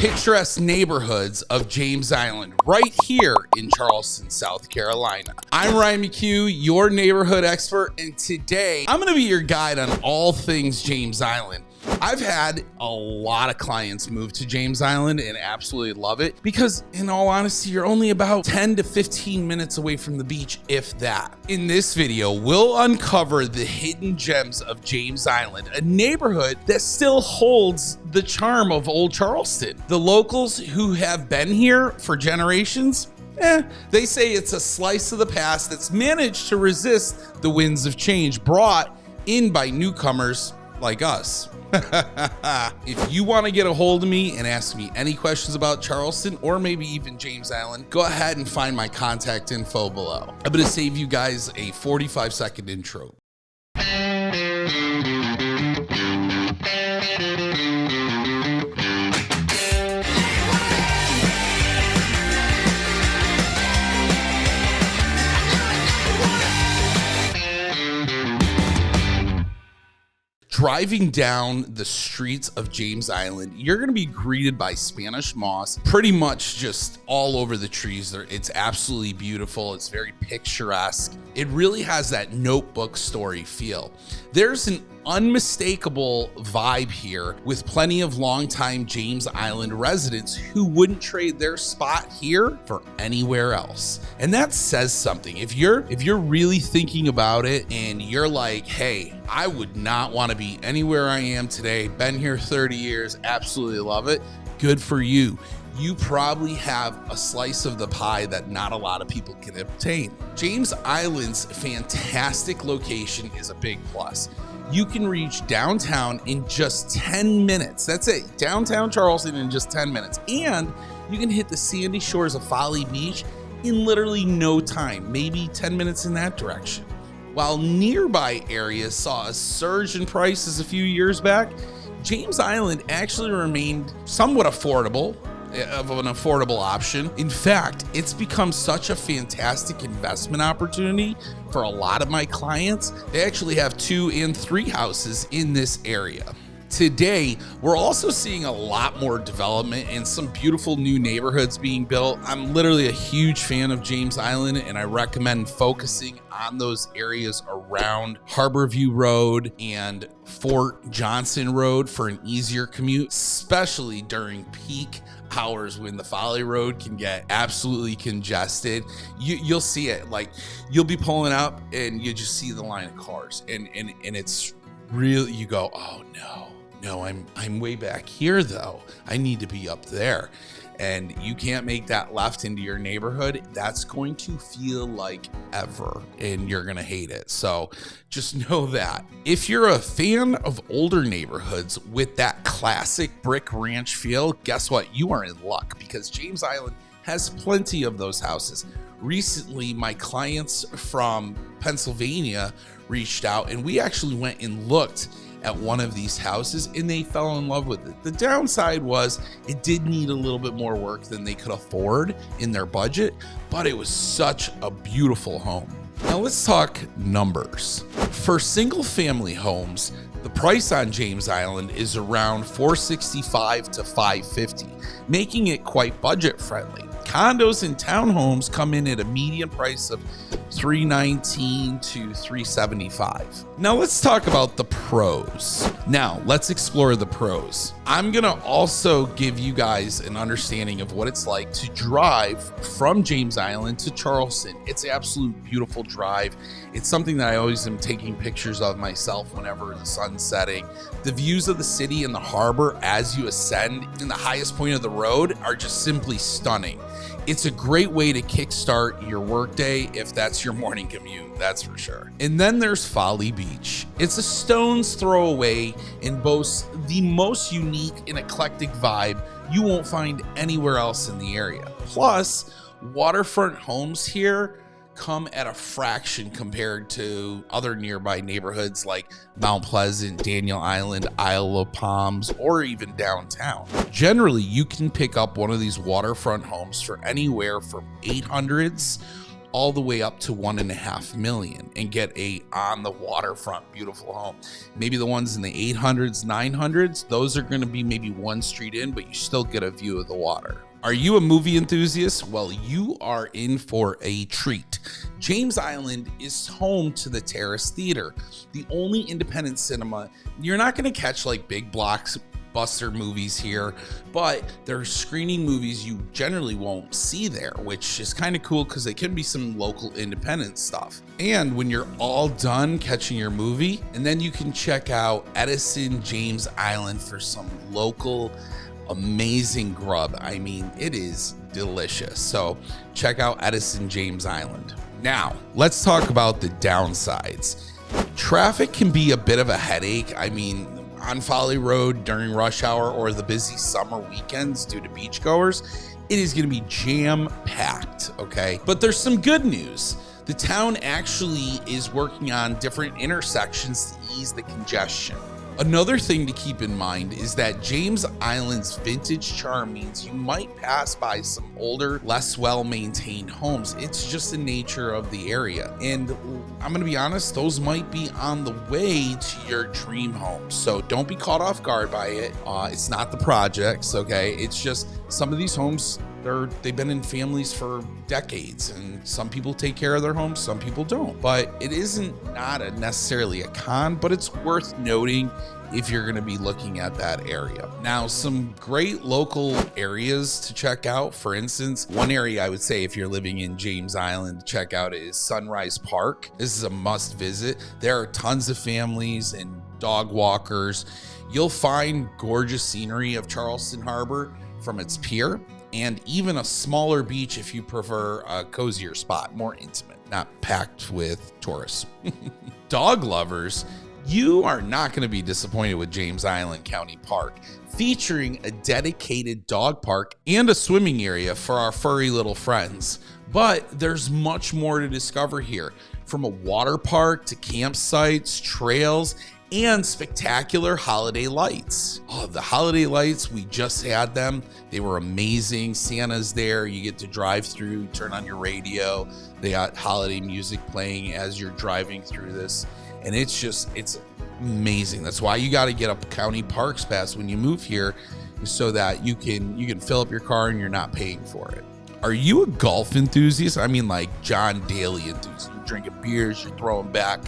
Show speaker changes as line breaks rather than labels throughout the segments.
picturesque neighborhoods of James Island right here in Charleston, South Carolina. I'm Ryan McHugh, your neighborhood expert, and today I'm going to be your guide on all things James Island. I've had a lot of clients move to James Island and absolutely love it because, in all honesty, you're only about 10 to 15 minutes away from the beach, if that. In this video, we'll uncover the hidden gems of James Island, a neighborhood that still holds the charm of old Charleston. The locals who have been here for generations, they say it's a slice of the past that's managed to resist the winds of change brought in by newcomers like us. If you want to get a hold of me and ask me any questions about Charleston or maybe even James Island, go ahead and find my contact info below. I'm going to save you guys a 45-second intro. Driving down the streets of James Island, you're going to be greeted by Spanish moss pretty much just all over the trees. It's absolutely beautiful. It's very picturesque. It really has that Notebook story feel. There's an unmistakable vibe here with plenty of longtime James Island residents who wouldn't trade their spot here for anywhere else. And that says something. If you're really thinking about it and you're like, hey, I would not want to be anywhere I am today, been here 30 years, absolutely love it, good for you. You probably have a slice of the pie that not a lot of people can obtain. James Island's fantastic location is a big plus. You can reach downtown in just 10 minutes. That's it, downtown Charleston in just 10 minutes. And you can hit the sandy shores of Folly Beach in literally no time, maybe 10 minutes in that direction. While nearby areas saw a surge in prices a few years back, James Island actually remained somewhat affordable, of an affordable option. In fact, it's become such a fantastic investment opportunity for a lot of my clients. They actually have 2 and 3 houses in this area. Today, we're also seeing a lot more development and some beautiful new neighborhoods being built. I'm literally a huge fan of James Island, and I recommend focusing on those areas around Harborview Road and Fort Johnson Road for an easier commute, especially during peak hours when the Folly Road can get absolutely congested. You'll see it, like you'll be pulling up and you just see the line of cars and it's really, you go, oh no, I'm way back here though. I need to be up there. And you can't make that left into your neighborhood. That's going to feel like ever, and you're going to hate it. So just know that. If you're a fan of older neighborhoods with that classic brick ranch feel, guess what? You are in luck because James Island has plenty of those houses. Recently, my clients from Pennsylvania reached out, and we actually went and looked at one of these houses and they fell in love with it. The downside was it did need a little bit more work than they could afford in their budget, but it was such a beautiful home. Now let's talk numbers. For single family homes, the price on James Island is around $465 to $550, making it quite budget friendly. Condos and townhomes come in at a median price of $319 to $375. Now let's talk about the pros. Now let's explore the pros. I'm gonna also give you guys an understanding of what it's like to drive from James Island to Charleston. It's an absolute beautiful drive. It's something that I always am taking pictures of myself whenever the sun's setting. The views of the city and the harbor as you ascend in the highest point of the road are just simply stunning. It's a great way to kickstart your workday if that's your morning commute, that's for sure. And then there's Folly Beach. It's a stone's throw away and boasts the most unique and eclectic vibe you won't find anywhere else in the area. Plus, waterfront homes here come at a fraction compared to other nearby neighborhoods like Mount Pleasant, Daniel Island, Isle of Palms, or even downtown. Generally, you can pick up one of these waterfront homes for anywhere from $800s all the way up to 1.5 million and get a on the waterfront beautiful home. Maybe the ones in the 800s, 900s, those are going to be maybe one street in, but you still get a view of the water. Are you a movie enthusiast? Well, you are in for a treat. James Island is home to the Terrace Theater, the only independent cinema. You're not going to catch like big blockbuster movies here, but they're screening movies you generally won't see there, which is kind of cool because it can be some local independent stuff. And when you're all done catching your movie, and then you can check out Edison James Island for some local amazing grub. I mean, it is delicious. So check out Edison James Island. Now, let's talk about the downsides. Traffic can be a bit of a headache. I mean, on Folly Road during rush hour or the busy summer weekends due to beachgoers, it is going to be jam-packed, okay? But there's some good news. The town actually is working on different intersections to ease the congestion. Another thing to keep in mind is that James Island's vintage charm means you might pass by some older, less well-maintained homes. It's just the nature of the area. And I'm going to be honest, those might be on the way to your dream home. So don't be caught off guard by it. It's not the projects, okay? It's just some of these homes, they've been in families for decades, and some people take care of their homes, some people don't. But it isn't necessarily a con, but it's worth noting if you're going to be looking at that area. Now, some great local areas to check out. For instance, one area I would say if you're living in James Island to check out is Sunrise Park. This is a must visit. There are tons of families and dog walkers. You'll find gorgeous scenery of Charleston Harbor from its pier, and even a smaller beach if you prefer a cozier spot, more intimate, not packed with tourists. Dog lovers, you are not going to be disappointed with James Island County Park, featuring a dedicated dog park and a swimming area for our furry little friends. But there's much more to discover here, from a water park to campsites, trails, and spectacular holiday lights. Oh, the holiday lights, we just had them. They were amazing. Santa's there. You get to drive through, turn on your radio. They got holiday music playing as you're driving through this. And it's amazing. That's why you got to get a county parks pass when you move here, so that you can fill up your car and you're not paying for it. Are you a golf enthusiast? I mean, like John Daly enthusiast. You're drinking beers, you're throwing back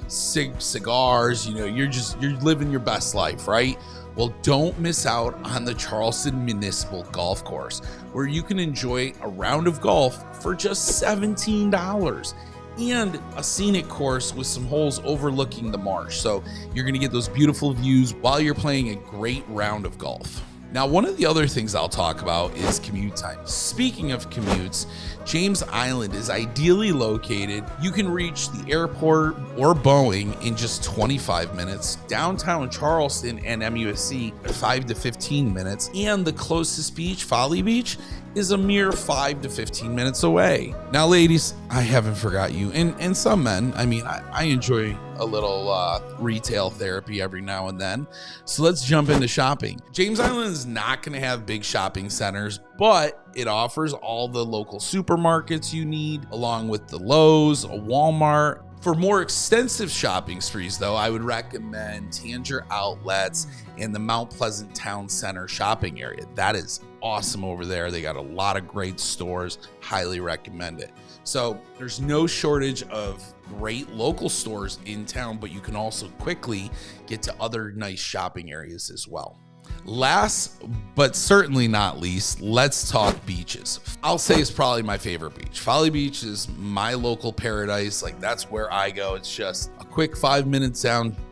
cigars, you're living your best life, right? Well, don't miss out on the Charleston Municipal Golf Course, where you can enjoy a round of golf for just $17 and a scenic course with some holes overlooking the marsh. So you're going to get those beautiful views while you're playing a great round of golf. Now, one of the other things I'll talk about is commute time. Speaking of commutes, James Island is ideally located. You can reach the airport or Boeing in just 25 minutes, downtown Charleston and MUSC 5 to 15 minutes, and the closest beach, Folly Beach, is a mere 5 to 15 minutes away. Now, ladies, I haven't forgot you, and some men. I mean, I enjoy a little retail therapy every now and then. So let's jump into shopping. James Island is not going to have big shopping centers, but it offers all the local supermarkets you need, along with the Lowe's, a Walmart. For more extensive shopping sprees, though, I would recommend Tanger Outlets and the Mount Pleasant Town Center shopping area. That is awesome over there. They got a lot of great stores. Highly recommend it. So there's no shortage of great local stores in town, but you can also quickly get to other nice shopping areas as well. Last, but certainly not least, let's talk beaches. I'll say it's probably my favorite beach. Folly Beach is my local paradise. Like, that's where I go. It's just a quick 5 minutes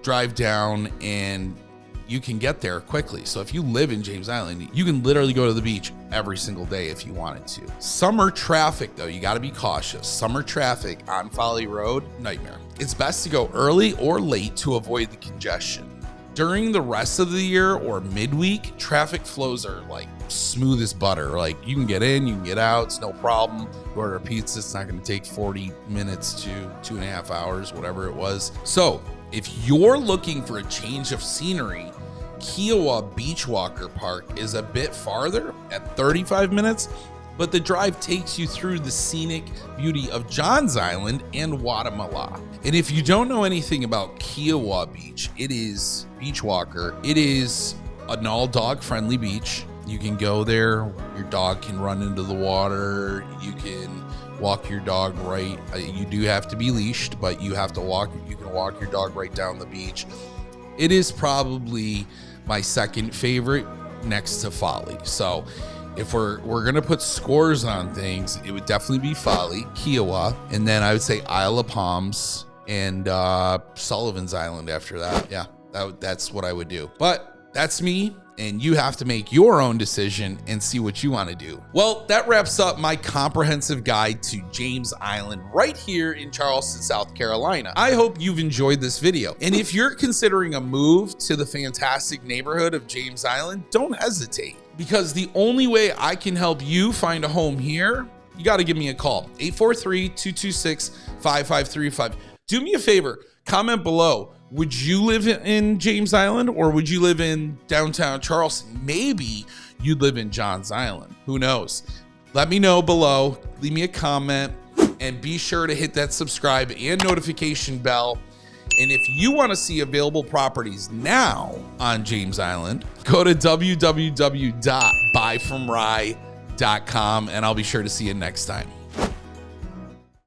drive down, and you can get there quickly. So if you live in James Island, you can literally go to the beach every single day if you wanted to. Summer traffic, though, you got to be cautious. Summer traffic on Folly Road, nightmare. It's best to go early or late to avoid the congestion. During the rest of the year or midweek, traffic flows are like smooth as butter. Like, you can get in, you can get out, it's no problem. You order a pizza, it's not going to take 40 minutes to 2.5 hours, whatever it was. So if you're looking for a change of scenery, Kiowa Beachwalker Park is a bit farther at 35 minutes, but the drive takes you through the scenic beauty of Johns Island and Guatemala. And if you don't know anything about Kiowa Beach, it is Beach Walker. It is an all dog friendly beach. You can go there, your dog can run into the water, you can walk your dog right. You do have to be leashed, but you can walk your dog right down the beach. It is probably my second favorite next to Folly. So if we're gonna put scores on things, it would definitely be Folly, Kiowa, and then I would say Isle of Palms and Sullivan's Island after that. Yeah, that's what I would do. But that's me, and you have to make your own decision and see what you want to do. Well, that wraps up my comprehensive guide to James Island right here in Charleston, South Carolina. I hope you've enjoyed this video. And if you're considering a move to the fantastic neighborhood of James Island, don't hesitate, because the only way I can help you find a home here, you got to give me a call, 843-226-5535. Do me a favor, comment below. Would you live in James Island, or would you live in downtown Charleston? Maybe you'd live in Johns Island. Who knows? Let me know below. Leave me a comment, and be sure to hit that subscribe and notification bell. And if you want to see available properties now on James Island, go to www.buyfromrye.com, and I'll be sure to see you next time.